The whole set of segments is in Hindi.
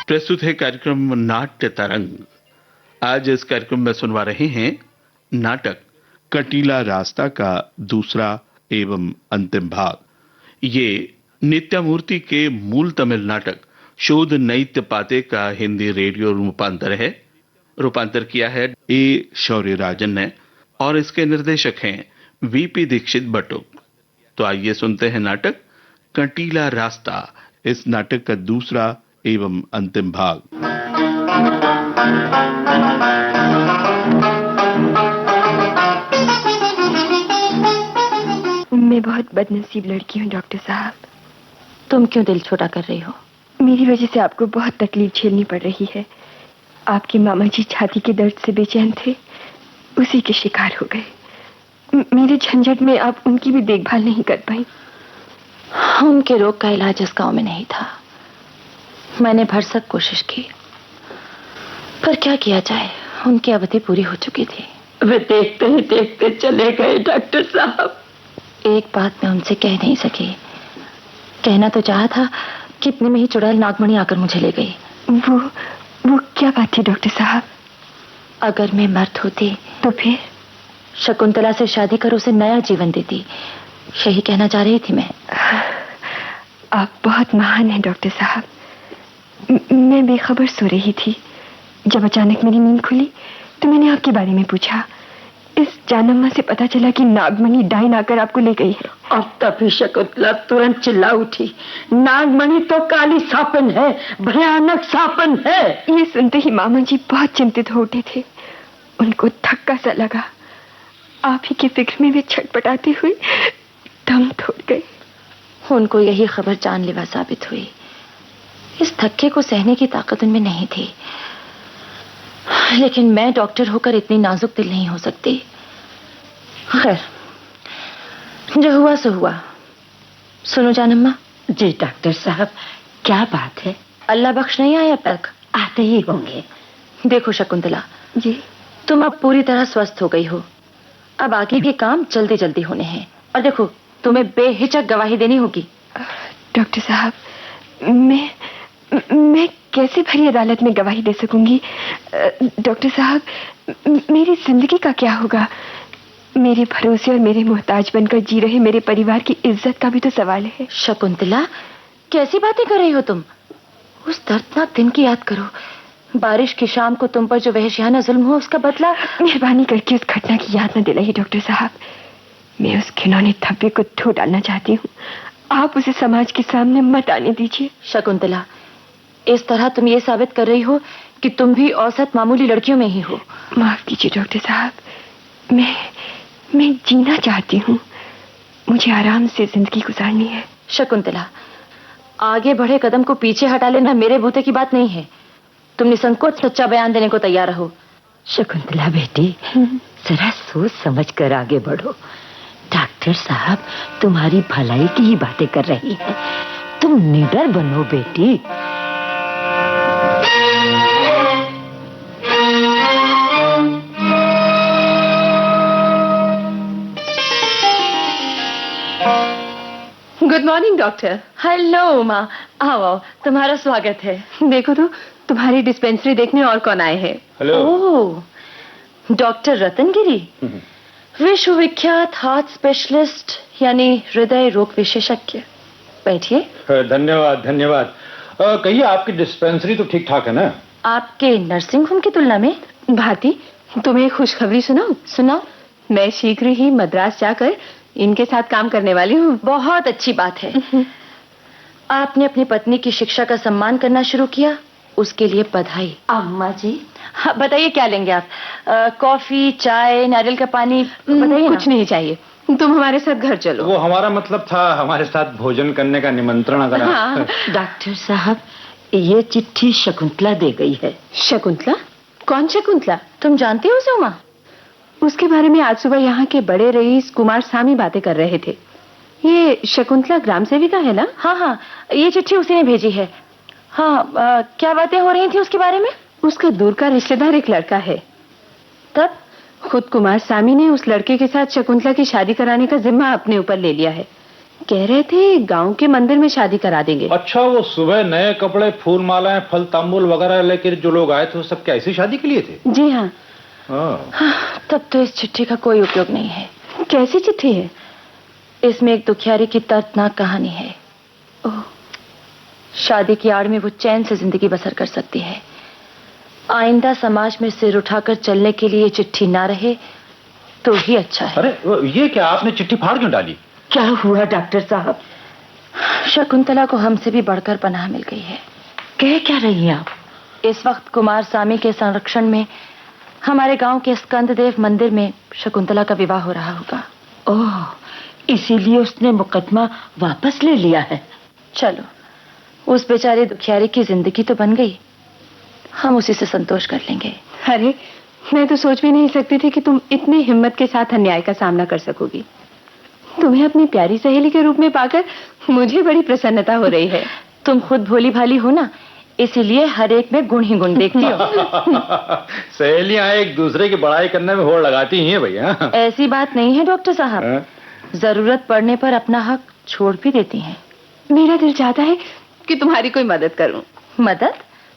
प्रस्तुत है कार्यक्रम नाट्य तरंग। आज इस कार्यक्रम में सुनवा रहे हैं नाटक कटीला रास्ता का दूसरा एवं अंतिम भाग। ये नित्यामूर्ति के मूल तमिल नाटक शोध नैत्य पाते का हिंदी रेडियो रूपांतर है। रूपांतर किया है ए शौर्यराजन ने और इसके निर्देशक हैं वीपी दीक्षित बटुक। तो आइए सुनते हैं नाटक कटीला रास्ता, इस नाटक का दूसरा एवं अंतिम भाग। मैं बहुत बदनसीब लड़की हूँ डॉक्टर साहब। तुम क्यों दिल छोटा कर रही हो? मेरी वजह से आपको बहुत तकलीफ झेलनी पड़ रही है। आपके मामा जी छाती के दर्द से बेचैन थे, उसी के शिकार हो गए। मेरे झंझट में आप उनकी भी देखभाल नहीं कर पाई। उनके रोग का इलाज इस गांव में नहीं था। मैंने भरसक कोशिश की, पर क्या किया जाए, उनकी अवधि पूरी हो चुकी थी। वे देखते ही देखते चले गए डॉक्टर साहब। एक बात मैं उनसे कह नहीं सकी। कहना तो चाहा था कि इतने में ही चुड़ैल नागमणि आकर मुझे ले गई। वो क्या बात थी डॉक्टर साहब? अगर मैं मर्द होती तो फिर शकुंतला से शादी कर उसे नया जीवन देती, यही कहना चाह रही थी मैं। आप बहुत महान हैं डॉक्टर साहब। मैं बेखबर सो रही थी। जब अचानक मेरी नींद खुली तो मैंने आपके बारे में पूछा। इस जानम्मा से पता चला कि नागमणि डाइन आकर आपको ले गई है। और तभी शकुंतला तुरंत चिल्ला उठी, नागमणि तो काली सापन है, भयानक सापन है। ये सुनते ही मामा जी बहुत चिंतित हो उठे थे। उनको धक्का सा लगा। आप ही की फिक्र में वे छटपटाती हुई दम तोड़ गई। उनको यही खबर जानलेवा साबित हुई। इस धक्के को सहने की ताकत उनमें नहीं थी, लेकिन मैं डॉक्टर होकर इतनी नाजुक दिल नहीं हो सकती। खैर, जो हुआ सो हुआ। सुनो जानम्मा। जी डॉक्टर साहब, क्या बात है? अल्लाह बख्श नहीं आया अब तक? आते ही होंगे। देखो शकुंतला जी, तुम अब पूरी तरह स्वस्थ हो गई हो। अब आगे के काम जल्दी जल्दी होने हैं। और देखो, तुम्हें बेहिचक गवाही देनी होगी। डॉक्टर साहब, मैं कैसे भरी अदालत में गवाही दे सकूंगी? डॉक्टर साहब, मेरी जिंदगी का क्या होगा? मेरे भरोसे और मेरे मोहताज बनकर जी रहे मेरे परिवार की इज्जत का भी तो सवाल है। शकुंतला, कैसी बातें कर रही हो तुम? उस दर्दनाक दिन की याद करो। बारिश की शाम को तुम पर जो वहशियाना जुल्म हुआ, उसका बदला। मेहरबानी करके उस घटना की याद न दिलाइए डॉक्टर साहब। मैं उस घिनौने धब्बे को धो डालना चाहती हूँ। आप उसे समाज के सामने मत आने दीजिए। शकुंतला, इस तरह तुम ये साबित कर रही हो कि तुम भी औसत मामूली लड़कियों में ही हो। माफ कीजिए डॉक्टर साहब, मैं जीना चाहती हूँ। मुझे आराम से जिंदगी गुजारनी है। शकुंतला, आगे बढ़े कदम को पीछे हटा लेना मेरे बूते की बात नहीं है। तुम निसंकोच सच्चा बयान देने को तैयार रहो। शकुंतला बेटी, जरा सोच समझ कर आगे बढ़ो। डॉक्टर साहब तुम्हारी भलाई की ही बातें कर रही है। तुम निडर बनो बेटी। Good morning doctor. Hello Uma, आओ आओ, तुम्हारा स्वागत है। देखो तो तुम्हारी डिस्पेंसरी देखने और कौन आए हैं। हेलो। ओह, डॉक्टर रतनगिरी, विश्वविख्यात हार्ट स्पेशलिस्ट यानी हृदय रोग विशेषज्ञ। बैठिए। धन्यवाद धन्यवाद। कहिए, आपकी डिस्पेंसरी तो ठीक ठाक है ना? आपके नर्सिंग होम की तुलना में। भाती, तुम्हें खुशखबरी सुनाऊं? सुनाओ। मैं शीघ्र ही मद्रास जाकर इनके साथ काम करने वाली हूँ। बहुत अच्छी बात है। आपने अपनी पत्नी की शिक्षा का सम्मान करना शुरू किया, उसके लिए बधाई। अम्मा जी। हाँ, बताइए क्या लेंगे आप? कॉफी, चाय, नारियल का पानी? बताइए। कुछ नहीं चाहिए, तुम हमारे साथ घर चलो। वो हमारा मतलब था हमारे साथ भोजन करने का निमंत्रण अगर हाँ। डॉक्टर साहब, ये चिट्ठी शकुंतला दे गई है। शकुंतला? कौन शकुंतला? तुम जानती हो उसे उमा? उसके बारे में आज सुबह यहाँ के बड़े रईस कुमार स्वामी बातें कर रहे थे। ये शकुंतला ग्राम सेविका है ना? हाँ हाँ, ये चिट्ठी उसी ने भेजी है। हाँ, क्या बातें हो रही थी उसके बारे में? उसका दूर का रिश्तेदार एक लड़का है। तब खुद कुमार स्वामी ने उस लड़के के साथ शकुंतला की शादी कराने का जिम्मा अपने ऊपर ले लिया है। कह रहे थे गांव के मंदिर में शादी करा देंगे। अच्छा, वो सुबह नए कपड़े, फूल मालाएं, फल तांबूल वगैरह लेकर जो लोग आए थे वो सब क्या ऐसी शादी के लिए थे? जी हाँ। तब तो इस चिट्ठी का कोई उपयोग नहीं है। कैसी चिट्ठी है? इसमें एक दुखियारी की दर्दनाक कहानी है। ओह। शादी की आड़ में वो चैन से जिंदगी बसर कर सकती है। आइंदा समाज में सिर उठाकर चलने के लिए चिट्ठी ना रहे तो ही अच्छा है। अरे ये क्या, आपने चिट्ठी फाड़ क्यों डाली? क्या हुआ डॉक्टर साहब? शकुंतला को हमसे भी बढ़कर पनाह मिल गई है। कह क्या रही हैं आप? इस वक्त कुमार स्वामी के संरक्षण में हमारे गांव के स्कंददेव मंदिर में शकुंतला का विवाह हो रहा होगा। ओह, इसीलिए उसने मुकदमा वापस ले लिया है। चलो, उस बेचारे दुखियारी की जिंदगी तो बन गई, हम उसी से संतोष कर लेंगे। अरे, मैं तो सोच भी नहीं सकती थी कि तुम इतनी हिम्मत के साथ अन्याय का सामना कर सकोगी। तुम्हें अपनी प्यारी सहेली के रूप में पाकर मुझे बड़ी प्रसन्नता हो रही है। तुम खुद भोली भाली हो ना, इसीलिए हर एक में गुण ही गुण देखती हो। सहेलियां एक दूसरे की बड़ाई करने में होड़ लगाती ही हैं भैया। ऐसी बात नहीं है डॉक्टर साहब, जरूरत पड़ने पर अपना हक छोड़ भी देती हैं। मेरा दिल चाहता है कि तुम्हारी कोई मदद करूं। मदद?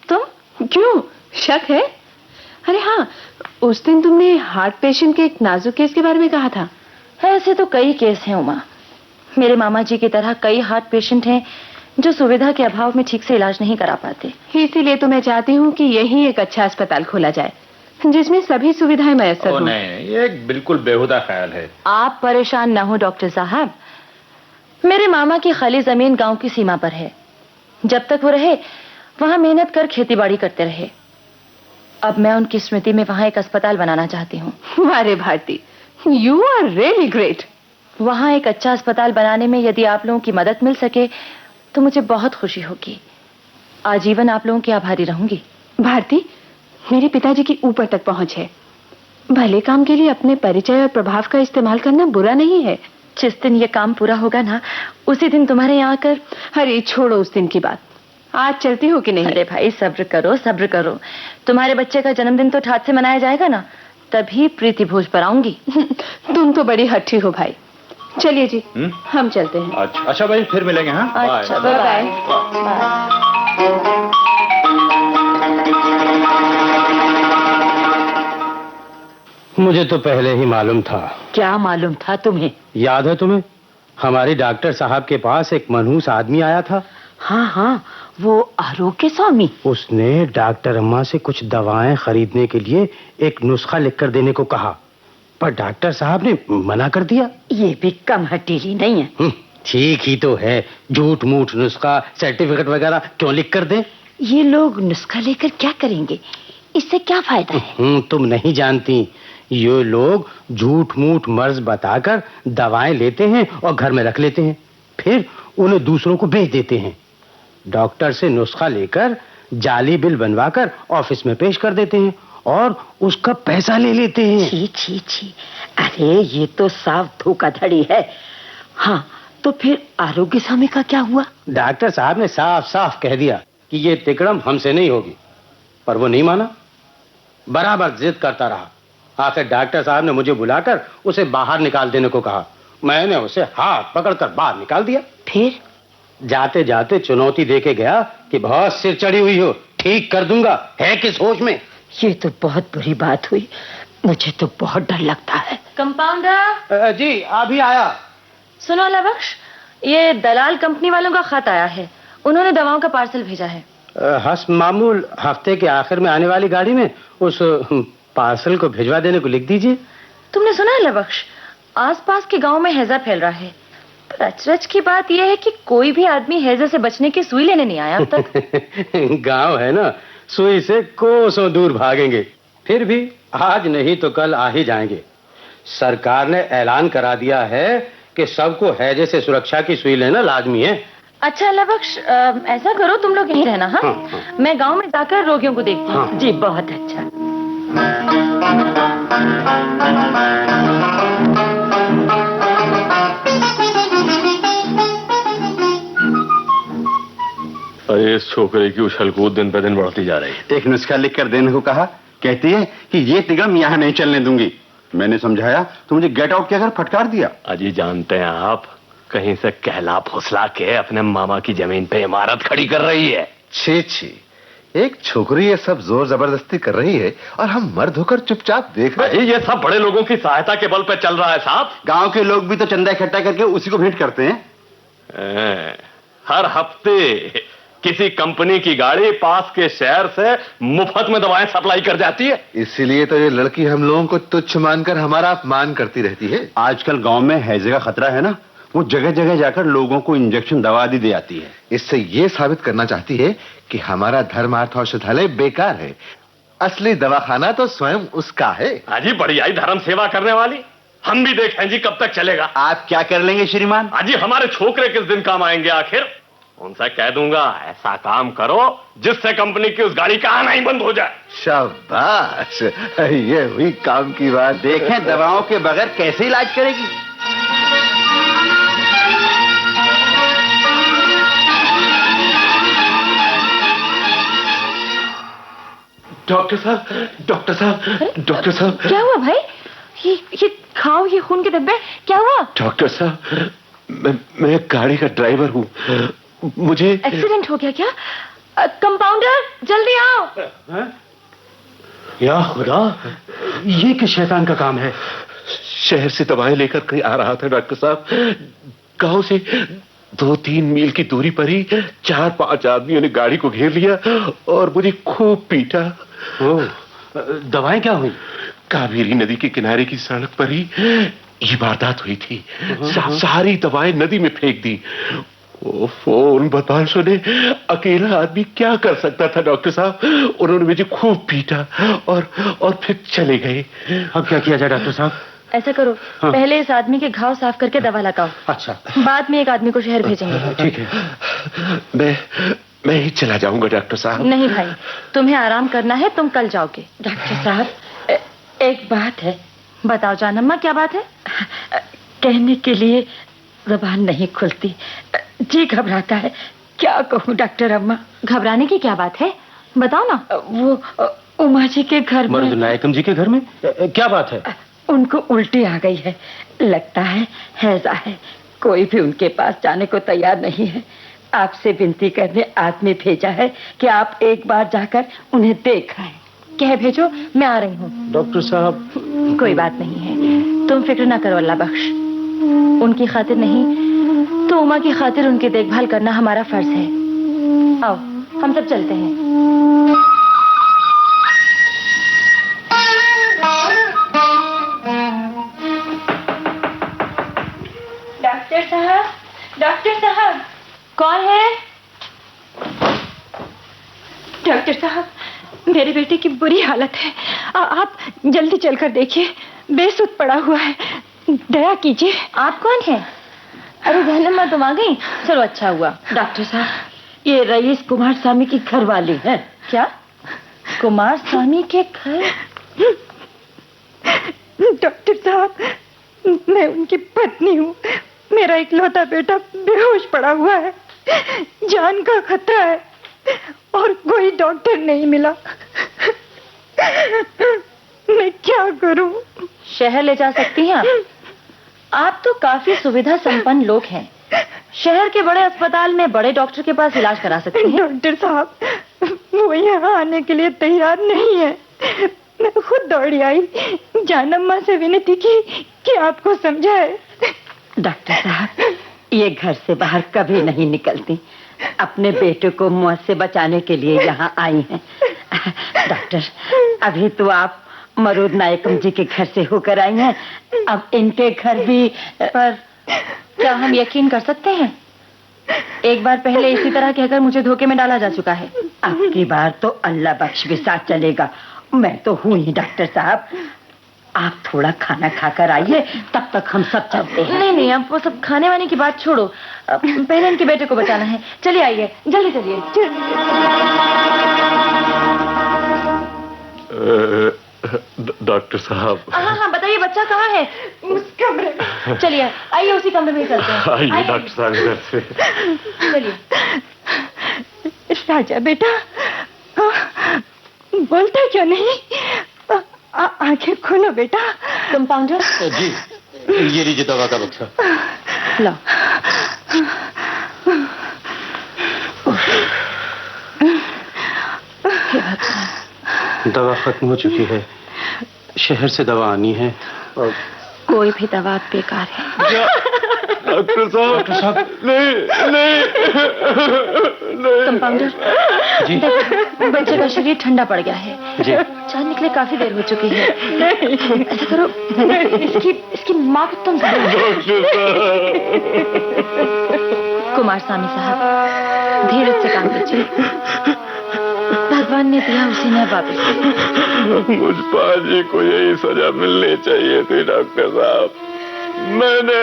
तुम? क्यों, शक है? अरे हाँ, उस दिन तुमने हार्ट पेशेंट के एक नाजुक केस के बारे में कहा था। ऐसे तो कई केस हैं उमा। मेरे मामा जी की तरह कई हार्ट पेशेंट हैं जो सुविधा के अभाव में ठीक से इलाज नहीं करा पाते। इसीलिए तो मैं चाहती हूँ कि यही एक अच्छा अस्पताल खोला जाए जिसमें सभी सुविधाएं मैसर हों। नहीं, ये एक बिल्कुल बेहुदा ख्याल है। आप परेशान न हो डॉक्टर साहब, मेरे मामा की खाली जमीन गांव की सीमा पर है। जब तक वो रहे वहां मेहनत कर खेतीबाड़ी करते रहे। अब मैं उनकी स्मृति में वहां एक अस्पताल बनाना चाहती हूँ। अरे Bharti, you are really great. वहां एक अच्छा अस्पताल बनाने में यदि आप लोगों की मदद मिल सके तो मुझे बहुत खुशी होगी। आजीवन आप लोगों की आभारी रहूंगी। भारती, मेरे पिताजी की ऊपर तक पहुंच है। भले काम के लिए अपने परिचय और प्रभाव का इस्तेमाल करना बुरा नहीं है। जिस दिन ये काम पूरा होगा ना, उसी दिन तुम्हारे यहाँ आकर। अरे छोड़ो उस दिन की बात, आज चलती हो कि नहीं? अरे भाई सब्र करो, सब्र करो। तुम्हारे बच्चे का जन्मदिन तो ठाट से मनाया जाएगा ना, तभी प्रीति भोज पर आऊंगी। तुम तो बड़ी हठी हो भाई। चलिए जी, हम चलते हैं। अच्छा भाई, फिर मिलेंगे। हाँ, अच्छा, बाय बाय। मुझे तो पहले ही मालूम था। क्या मालूम था तुम्हें? याद है तुम्हें, हमारी डॉक्टर साहब के पास एक मनहूस आदमी आया था। हाँ हाँ, वो आरोग्य स्वामी। उसने डॉक्टर अम्मा से कुछ दवाएं खरीदने के लिए एक नुस्खा लिखकर देने को कहा, पर डॉक्टर साहब ने मना कर दिया। ये भी कम हटीली नहीं है। ठीक ही तो है, झूठ मूठ नुस्खा, सर्टिफिकेट वगैरह क्यों लिख कर दे? ये लोग नुस्खा लेकर क्या करेंगे? इससे क्या फायदा है? तुम नहीं जानती, ये लोग झूठ मूठ मर्ज बताकर दवाएं लेते हैं और घर में रख लेते हैं, फिर उन्हें दूसरों को बेच देते हैं। डॉक्टर से नुस्खा लेकर जाली बिल बनवाकर ऑफिस में पेश कर देते हैं और उसका पैसा ले लेते हैं। छी छी छी, अरे ये तो साफ धोखाधड़ी है। हाँ, तो फिर आरोग्य स्वामी का क्या हुआ? डॉक्टर साहब ने साफ साफ कह दिया कि ये तिकड़म हमसे नहीं होगी, पर वो नहीं माना, बराबर जिद करता रहा। आखिर डॉक्टर साहब ने मुझे बुलाकर उसे बाहर निकाल देने को कहा। मैंने उसे हाथ पकड़कर बाहर निकाल दिया। फिर जाते जाते चुनौती देके गया कि बहुत सिर चढ़ी हुई हो, ठीक कर दूंगा, है किस होश में। ये तो बहुत बुरी बात हुई, मुझे तो बहुत डर लगता है। कंपाउंडर जी अभी आया। सुनो लबख्श, ये दलाल कंपनी वालों का खत आया है, उन्होंने दवाओं का पार्सल भेजा है। हस मामूल हफ्ते के आखिर में आने वाली गाड़ी में उस पार्सल को भिजवा देने को लिख दीजिए। तुमने सुना है लबख्श, आसपास के गांव में हैजा फैल रहा है। पर अचरज की बात यह है कि कोई भी आदमी हैजा से बचने की सुई लेने नहीं आया अब तक। गांव है ना, सुई से कोसों दूर भागेंगे, फिर भी आज नहीं तो कल आ ही जाएंगे। सरकार ने ऐलान करा दिया है कि सबको हैजे से सुरक्षा की सुई लेना लाजमी है। अच्छा लबख्श, ऐसा करो तुम लोग यहीं रहना। हाँ, मैं गांव में जाकर रोगियों को देखती हूँ। जी बहुत अच्छा। अरे इस छोकरे की उछलकूद दिन पे दिन बढ़ती जा रही है। एक नुस्खा लिख कर देने को कहा, कहती है कि ये तिगड़म यहाँ नहीं चलने दूंगी। मैंने समझाया तो मुझे गेट आउट कहकर फटकार दिया। अजी जानते हैं आप, कहीं से कहला फुसला के अपने मामा की जमीन पे इमारत खड़ी कर रही है। छी छी, एक छोकरी ये सब जोर जबरदस्ती कर रही है और हम मर्द होकर चुपचाप देख रहे हैं। ये सब बड़े लोगों की सहायता के बल पे चल रहा है साहब। गांव के लोग भी तो चंदा इकट्ठा करके उसी को भेंट करते हैं। हर हफ्ते किसी कंपनी की गाड़ी पास के शहर से मुफ्त में दवाएं सप्लाई कर जाती है। इसीलिए तो ये लड़की हम लोगों को तुच्छ मानकर हमारा अपमान करती रहती है। आजकल गांव में हैजे का खतरा है ना, वो जगह जगह जाकर लोगों को इंजेक्शन दवा दी आती है। इससे ये साबित करना चाहती है कि हमारा धर्मार्थ औषधालय बेकार है। असली दवाखाना तो स्वयं उसका है। हाजी बढ़िया धर्म सेवा करने वाली। हम भी देखें जी कब तक चलेगा। आप क्या कर लेंगे श्रीमान? हाजी हमारे छोकरे किस दिन काम आएंगे आखिर? उनसे कह दूंगा ऐसा काम करो जिससे कंपनी की उस गाड़ी का आना ही बंद हो जाए। शाबाश, ये हुई काम की बात। देखें दवाओं के बगैर कैसे इलाज करेगी। डॉक्टर साहब, डॉक्टर साहब, डॉक्टर साहब। क्या हुआ भाई? ये खाओ, ये खून के धब्बे, क्या हुआ? डॉक्टर साहब, मैं गाड़ी का ड्राइवर हूँ। मुझे एक्सीडेंट हो गया क्या? कंपाउंडर जल्दी आओ। या खुदा, ये किस शैतान का काम है? शहर से दवाएं लेकर कहीं आ रहा था डॉक्टर साहब। गांव से 2-3 मील की दूरी पर ही 4-5 आदमियों ने गाड़ी को घेर लिया और मुझे खूब पीटा। दवाएं क्या हुई? कावेरी नदी के किनारे की सड़क पर ही ये वारदात हुई थी। सारी दवाएं नदी में फेंक दी। उन बदमाशों ने अकेला आदमी क्या कर सकता था डॉक्टर साहब। उन्होंने मुझे खूब पीटा और फिर चले गए। अब क्या किया जाए डॉक्टर साहब? ऐसा करो, पहले इस आदमी के घाव साफ करके दवा लगाओ। अच्छा, बाद में एक आदमी को शहर भेजेंगे। ठीक है। मैं ही चला जाऊंगा डॉक्टर साहब। नहीं भाई, तुम्हें आराम करना है, तुम कल जाओगे। डॉक्टर साहब, एक बात है। बताओ जानम्मा, क्या बात है? कहने के लिए जबान नहीं खुलती, जी घबराता है। क्या कहूँ डॉक्टर अम्मा? घबराने की क्या बात है, बताओ ना। वो उमा जी के घर में। मर्द नायकम जी के घर में क्या बात है? उनको उल्टी आ गई है, लगता है हैजा है। कोई भी उनके पास जाने को तैयार नहीं है। आपसे विनती करने आदमी भेजा है कि आप एक बार जाकर उन्हें देख आए। कह भेजो, मैं आ रही हूँ। डॉक्टर साहब, कोई बात नहीं है, तुम फिक्र ना करो। अल्लाह बख्श। उनकी खातिर नहीं तो उमा की खातिर उनकी देखभाल करना हमारा फर्ज है। आओ हम सब चलते हैं। डॉक्टर साहब, डॉक्टर साहब। कौन है? डॉक्टर साहब, मेरे बेटे की बुरी हालत है। आप जल्दी चलकर देखिए, बेसुध पड़ा हुआ है। दया कीजिए। आप कौन है? अरे जहन्नम, तुम आ गई, चलो अच्छा हुआ। डॉक्टर साहब, ये रईस कुमार स्वामी की घर वाली है। क्या? कुमार स्वामी के घर? डॉक्टर साहब, मैं उनकी पत्नी हूँ। मेरा इकलौता बेटा बेहोश पड़ा हुआ है, जान का खतरा है और कोई डॉक्टर नहीं मिला। मैं क्या करूं? शहर ले जा सकती हैं आप तो काफी सुविधा संपन्न लोग हैं। शहर के बड़े अस्पताल में बड़े डॉक्टर के पास इलाज करा सकते हैं। डॉक्टर साहब, वो यहाँ आने के लिए तैयार नहीं है। मैं खुद दौड़ी आई, जानम्मा से विनती की कि आपको समझाए। डॉक्टर साहब, ये घर से बाहर कभी नहीं निकलती। अपने बेटे को मौत से बचाने के लिए यहाँ आई हैं। डॉक्टर, अभी तो आप मरूद नायकम जी के घर से होकर आई हैं, अब इनके घर भी। पर क्या हम यकीन कर सकते हैं? एक बार पहले इसी तरह कहकर मुझे धोखे में डाला जा चुका है। अब की बार तो अल्लाह बख्श भी साथ चलेगा। मैं तो हूँ ही डॉक्टर साहब। आप थोड़ा खाना खाकर आइए, तब तक हम सब चलते हैं। नहीं, अब वो सब खाने वाने की बात छोड़ो, पहले इनके बेटे को बचाना है। चलिए आइए, जल्दी चलिए। डॉक्टर साहब। हाँ, बताइए बच्चा कहाँ है? उस कमरे में। चलिए आइए, उसी कमरे में ही चलते हैं। आइए डॉक्टर साहब इधर से। चलिए। राजा बेटा, बोलता क्यों नहीं? आंखें खोलो बेटा। कंपाउंडर जी, ये लीजिए दवा का बक्सा। लो। दवा खत्म हो चुकी है, शहर से दवा आनी है और कोई भी दवा बेकार है। डॉक्टर साहब नहीं नहीं कंपाउंडर जी बच्चे का शरीर ठंडा पड़ गया है जी। जान निकले काफी देर हो चुकी है। ऐसा करो इसकी माँ को तुम कुमार स्वामी साहब धीरज से काम कीजिए, भगवान ने दिया उसी ने वापस। मुझ पाजी को यही सजा मिलनी चाहिए थी डॉक्टर साहब। मैंने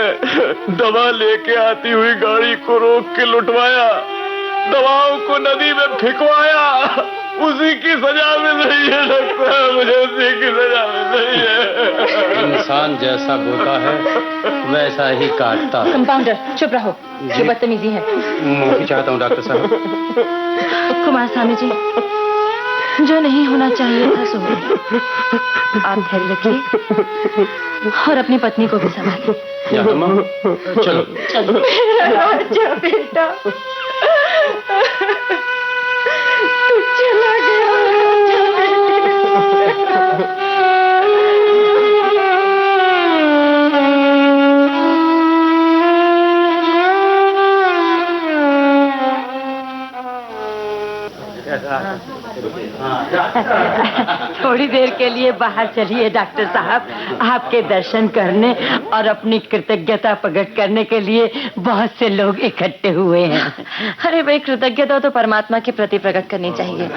दवा लेके आती हुई गाड़ी को रोक के लुटवाया, दवाओं को नदी में फेंकवाया, उसी की सजा मिल रही है डॉक्टर साहब, मुझे उसी की सजा मिल रही है। इंसान जैसा बोता है वैसा ही काटता है। कंपाउंडर चुप रहो, ये बदतमीजी है। माफी चाहता हूँ डॉक्टर साहब। कुमार स्वामी जी, जो नहीं होना चाहिए था सो हो गया। आप धैर्य रखिए और अपनी पत्नी को भी संभालिए। चलो चलो राजा बेटा, तू चला गया राजा बेटा। थोड़ी देर के लिए बाहर चलिए डॉक्टर साहब, आपके दर्शन करने और अपनी कृतज्ञता प्रकट करने के लिए बहुत से लोग इकट्ठे हुए हैं। अरे भाई, कृतज्ञता तो परमात्मा के प्रति प्रकट करनी चाहिए।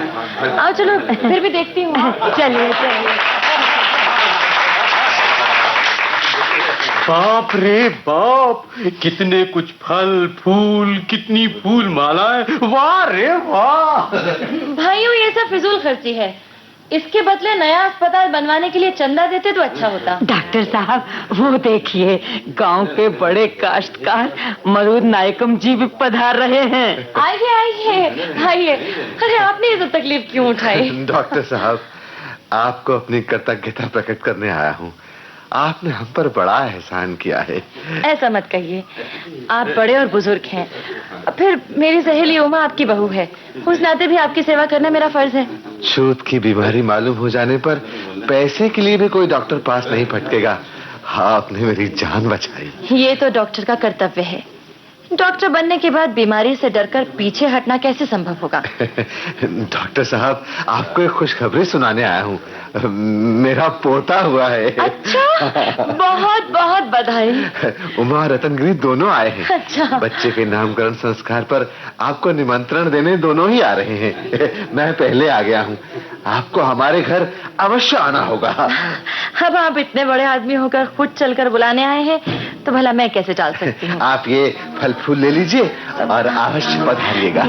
आओ चलो फिर भी देखती हूँ। चलिए चलिए। बाप रे बाप, कितने कुछ फल फूल, कितनी फूल मालाएं, वाह रे वाह। भाइयों, ये सब फिजूल खर्ची है। इसके बदले नया अस्पताल बनवाने के लिए चंदा देते तो अच्छा होता। डॉक्टर साहब वो देखिए, गांव के बड़े काश्तकार मरूद नायकम जी भी पधार रहे हैं। आइए आइए आइए। अरे आपने ये सब तकलीफ क्यों उठाई? डॉक्टर साहब, आपको अपनी कृतज्ञता प्रकट करने आया हूँ। आपने हम पर बड़ा एहसान किया है। ऐसा मत कहिए, आप बड़े और बुजुर्ग हैं। फिर मेरी सहेली उमा आपकी बहू है, उस नाते भी आपकी सेवा करना मेरा फर्ज है। छूत की बीमारी मालूम हो जाने पर पैसे के लिए भी कोई डॉक्टर पास नहीं भटकेगा। आपने मेरी जान बचाई। ये तो डॉक्टर का कर्तव्य है। डॉक्टर बनने के बाद बीमारी से डरकर पीछे हटना कैसे संभव होगा? डॉक्टर साहब, आपको एक खुशखबरी सुनाने आया हूँ। मेरा पोता हुआ है। अच्छा, बहुत बहुत बधाई। उमा और रतनगिरी दोनों आए हैं। अच्छा। बच्चे के नामकरण संस्कार पर आपको निमंत्रण देने दोनों ही आ रहे हैं। मैं पहले आ गया हूँ। आपको हमारे घर अवश्य आना होगा। अब आप इतने बड़े आदमी होकर खुद चलकर बुलाने आए हैं, तो भला मैं कैसे टाल सकती हूँ? आप ये फल फूल ले लीजिए और अवश्य पधारिएगा।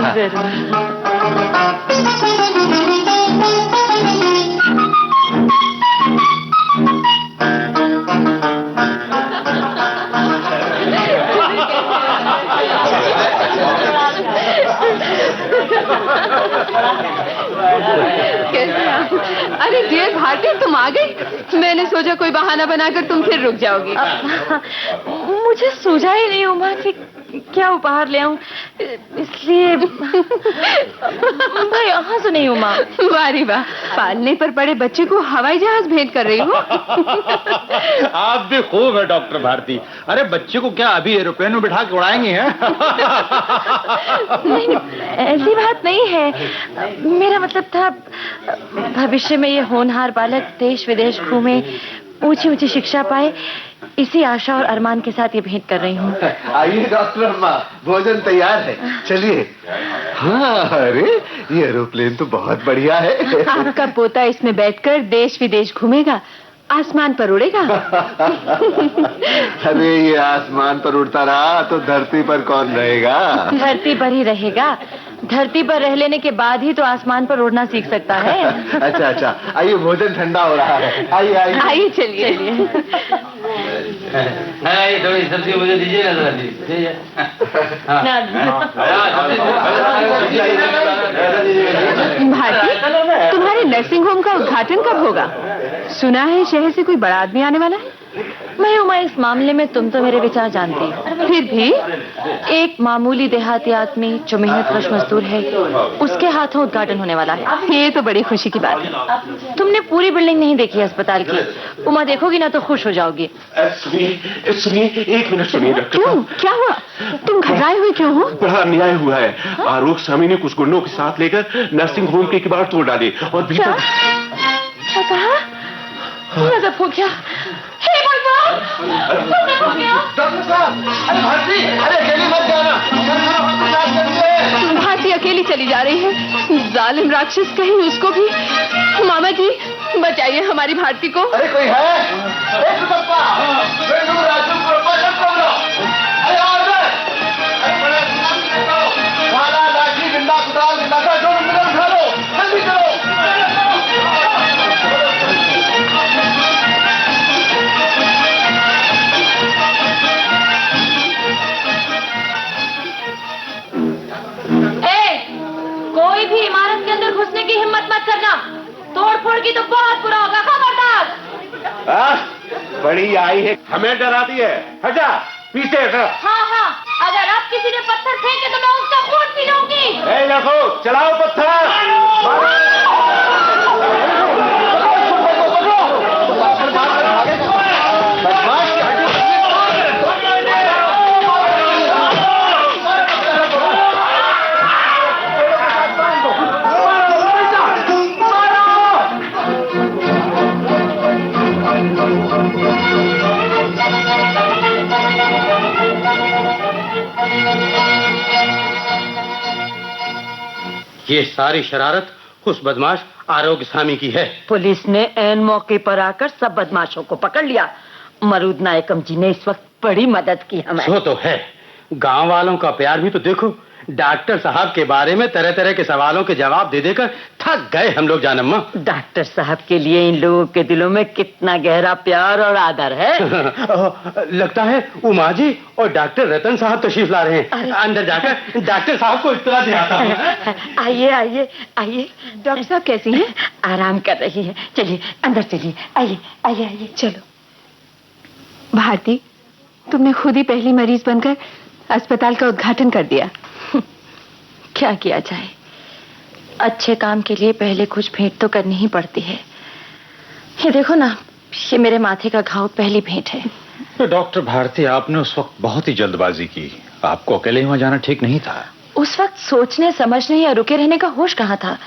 अरे डियर भारती, तुम आ गई। मैंने सोचा कोई बहाना बनाकर तुम फिर रुक जाओगी। मुझे सूझा ही नहीं उमा कि क्या उपहार ले आऊं, इसलिए भाई यहाँ से नहीं उमा। वारी वाह, पालने पर पड़े बच्चे को हवाई जहाज भेंट कर रही हो। आप भी खूब है डॉक्टर भारती। अरे बच्चे को क्या अभी एरोप्लेन में बिठा के उड़ाएंगे हैं? नहीं, ऐसी बात नहीं है। मेरा मतलब था भविष्य में ये होनहार बालक देश विदेश घूमे, ऊंची ऊंची शिक्षा पाए, इसी आशा और अरमान के साथ ये भेंट कर रही हूँ। आइए डॉक्टर अम्मा, भोजन तैयार है, चलिए। हाँ, अरे ये एरोप्लेन तो बहुत बढ़िया है। आपका पोता इसमें बैठकर देश विदेश घूमेगा, आसमान पर उड़ेगा। अरे ये आसमान पर उड़ता रहा तो धरती पर कौन रहेगा? धरती पर ही रहेगा। धरती पर रह लेने के बाद ही तो आसमान पर उड़ना सीख सकता है। अच्छा अच्छा, आइए भोजन ठंडा हो रहा है। आइए आइए आइए चलिए। थोड़ी सब्जी मुझे दीजिए भारती, तुम्हारे नर्सिंग होम का उद्घाटन कब होगा? सुना है शहर से कोई बड़ा आदमी आने वाला है। मैं उमा, इस मामले में तुम तो मेरे विचार जानती हो, फिर भी एक मामूली देहाती आदमी जो मेहनत कश मजदूर है, उसके हाथों उद्घाटन होने वाला है। ये तो बड़ी खुशी की बात है। तुमने पूरी बिल्डिंग नहीं देखी है अस्पताल की। उमा, देखोगी ना तो खुश हो जाओगी। सुनिए, एक मिनट सुनिए डॉक्टर। क्यों, क्या हुआ? तुम घबराए हुए क्यों हो? बड़ा अन्याय हुआ है। आरोप स्वामी ने कुछ गुंडों के साथ लेकर नर्सिंग होम के किवाड़ तोड़ डाले और भीतर। क्या कहा? गजब हो गया। हे भगवान! गजब हो गया। डॉक्टर साहब, अरे भारती, अरे अकेली मत जाना। भारती अकेली चली जा रही है। जालिम राक्षस कहीं उसको भी। मामा जी, बचाइए हमारी भारती को। अरे कोई है? एक रुपया, राजू को अरे ऑर्डर, भाला, लाठी, डंडा, कुदाल, डिंडासा, जो मिले उठा लो, जल्दी करो। कोई भी इमारत के अंदर घुसने की हिम्मत मत करना। तोड़ फोड़ की तो बहुत बुरा होगा, खबरदार। बड़ी आई है, हमें डराती है। हटा, पीछे हटा। हाँ, अगर अब किसी ने पत्थर फेंके तो मैं उसका खून पी लूंगी। ए लखो, चलाओ पत्थर। ये सारी शरारत उस बदमाश आरोग्य स्वामी की है। पुलिस ने ऐन मौके पर आकर सब बदमाशों को पकड़ लिया। मरूद नायकम जी ने इस वक्त बड़ी मदद की हमें। सो तो है, गांव वालों का प्यार भी तो देखो। डॉक्टर साहब के बारे में तरह तरह के सवालों के जवाब दे देकर थक गए हम लोग जानम्मा। डॉक्टर साहब के लिए इन लोगों के दिलों में कितना गहरा प्यार और आदर है। लगता है उमा जी और डॉक्टर रतन साहब तशरीफ ला रहे हैं। अंदर जाकर डॉक्टर साहब को इत्तला दिलाता हूं। आइए आइए आइए। डॉक्टर साहब कैसी हैं? आराम कर रही है। चलिए अंदर चलिए। आइए आइए आइए। चलो। भारती, तुमने खुद ही पहली मरीज बनकर अस्पताल का उद्घाटन कर दिया। क्या किया जाए, अच्छे काम के लिए पहले कुछ भेंट तो करनी ही पड़ती है। ये देखो ना, ये मेरे माथे का घाव पहली भेंट है। तो डॉक्टर भारती, आपने उस वक्त बहुत ही जल्दबाजी की। आपको अकेले वहां जाना ठीक नहीं था। उस वक्त सोचने समझने या रुके रहने का होश कहाँ था,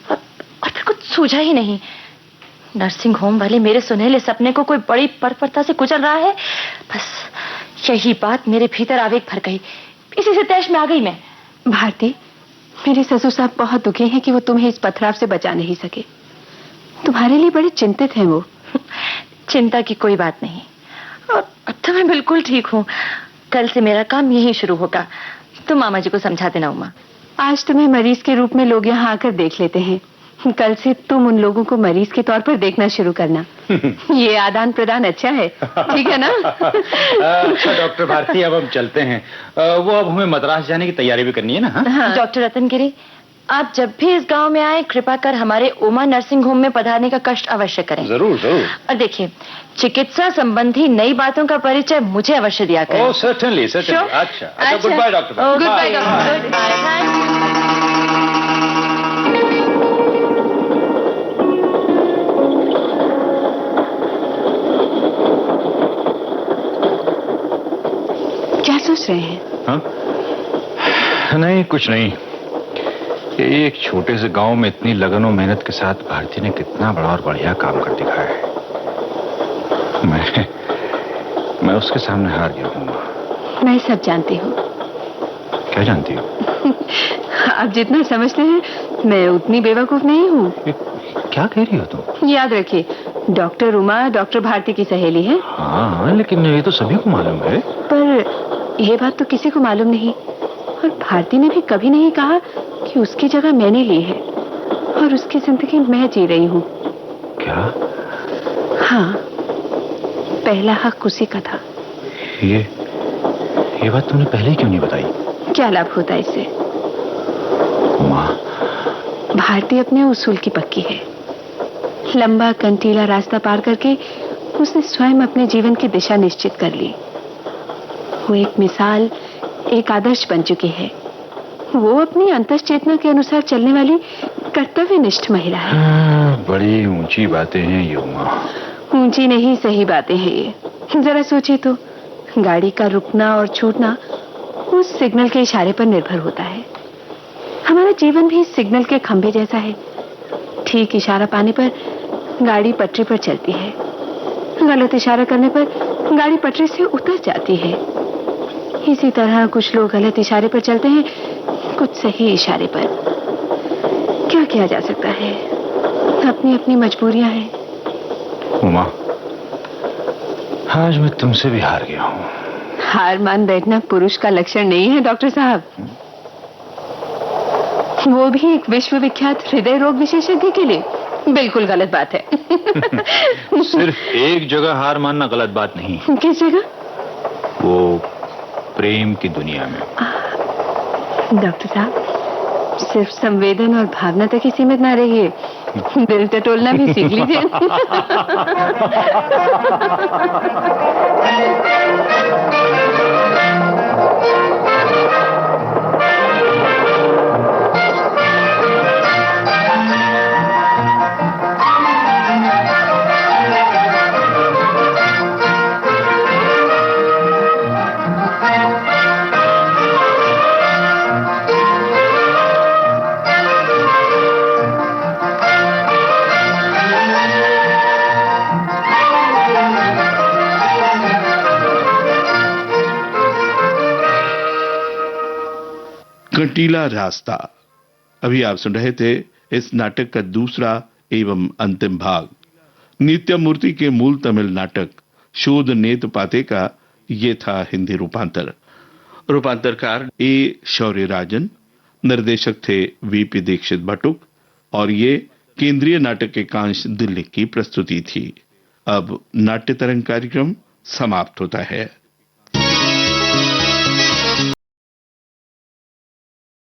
और फिर कुछ सूझा ही नहीं। नर्सिंग होम वाले मेरे सुनहले सपने को कोई बड़ी बर्बरता से कुचल रहा है। बस यही बात मेरे भीतर आवेग भर गई। इसी से तैश में आ गई मैं। भारती, मेरे ससुर साहब बहुत दुखी हैं कि वो तुम्हें इस पथराव से बचा नहीं सके। तुम्हारे लिए बड़े चिंतित हैं वो। चिंता की कोई बात नहीं, और अब तो मैं बिल्कुल ठीक हूँ। कल से मेरा काम यही शुरू होगा। तुम मामा जी को समझा देना उमा। आज तुम्हें मरीज के रूप में लोग यहाँ आकर देख लेते हैं, कल से तुम उन लोगों को मरीज के तौर पर देखना शुरू करना। ये आदान प्रदान अच्छा है, ठीक है ना? अच्छा डॉक्टर भारती, अब हम चलते हैं। वो अब हमें मद्रास जाने की तैयारी भी करनी है ना? हाँ। डॉक्टर रतनगिरी, आप जब भी इस गांव में आए, कृपा कर हमारे उमा नर्सिंग होम में पधारने का कष्ट अवश्य करें। जरूर जरूर। और देखिए, चिकित्सा संबंधी नई बातों का परिचय मुझे अवश्य दिया करें। ओह सर्टेनली सर्टेनली। अच्छा, good by doctor. Good by doctor. क्या सोच रहे हैं? हाँ? नहीं, कुछ नहीं। एक छोटे से गांव में इतनी लगन और मेहनत के साथ भारती ने कितना बड़ा और बढ़िया काम कर दिखाया है। मैं उसके सामने हार गया हूँ। मैं सब जानती हूँ। क्या जानती हो? आप जितना समझते हैं, मैं उतनी बेवकूफ नहीं हूँ। क्या कह रही हो तुम? याद रखिए, डॉक्टर उमा डॉक्टर भारती की सहेली है। हाँ, लेकिन ये तो सभी को मालूम है। पर यह बात तो किसी को मालूम नहीं, और भारती ने भी कभी नहीं कहा कि उसकी जगह मैंने ली है और उसकी जिंदगी मैं जी रही हूँ। क्या? हाँ, पहला हक उसी का था। ये बात तुमने पहले क्यों नहीं बताई? क्या लाभ होता इससे? माँ, भारती अपने उसूल की पक्की है। लंबा कंटीला रास्ता पार करके उसने स्वयं अपने जीवन की दिशा निश्चित कर ली। वो एक मिसाल, एक आदर्श बन चुकी है। वो अपनी अंतश्चेतना के अनुसार चलने वाली कर्तव्यनिष्ठ महिला है। बड़ी ऊंची बातें हैं ये उमा। ऊंची नहीं, सही बातें हैं ये। जरा सोचे तो, गाड़ी का रुकना और छूटना उस सिग्नल के इशारे पर निर्भर होता है। हमारा जीवन भी सिग्नल के खंभे जैसा है। ठीक इशारा पाने पर गाड़ी पटरी पर चलती है, गलत इशारा करने पर गाड़ी पटरी से उतर जाती है। इसी तरह कुछ लोग गलत इशारे पर चलते हैं, कुछ सही इशारे पर। क्या किया जा सकता है, अपनी अपनी मजबूरियां हैं। उमा, आज मैं तुमसे भी हार गया हूं। हार मान बैठना पुरुष का लक्षण नहीं है डॉक्टर साहब, वो भी एक विश्वविख्यात हृदय रोग विशेषज्ञ के लिए। बिल्कुल गलत बात है। सिर्फ एक जगह हार मानना गलत बात नहीं। किस जगह? वो प्रेम की दुनिया में। डॉक्टर साहब, सिर्फ संवेदन और भावना तक ही सीमित ना रहिए, दिल टटोलना भी सीख लीजिए। कटीला रास्ता। अभी आप सुन रहे थे इस नाटक का दूसरा एवं अंतिम भाग। नित्य मूर्ति के मूल तमिल नाटक शोध नेत पाते का ये था हिंदी रूपांतर। रूपांतरकार ए शौर्यराजन, निर्देशक थे वीपी दीक्षित भट्टुक, और ये केंद्रीय नाटक एकांश दिल्ली की प्रस्तुति थी। अब नाट्य तरंग कार्यक्रम समाप्त होता है।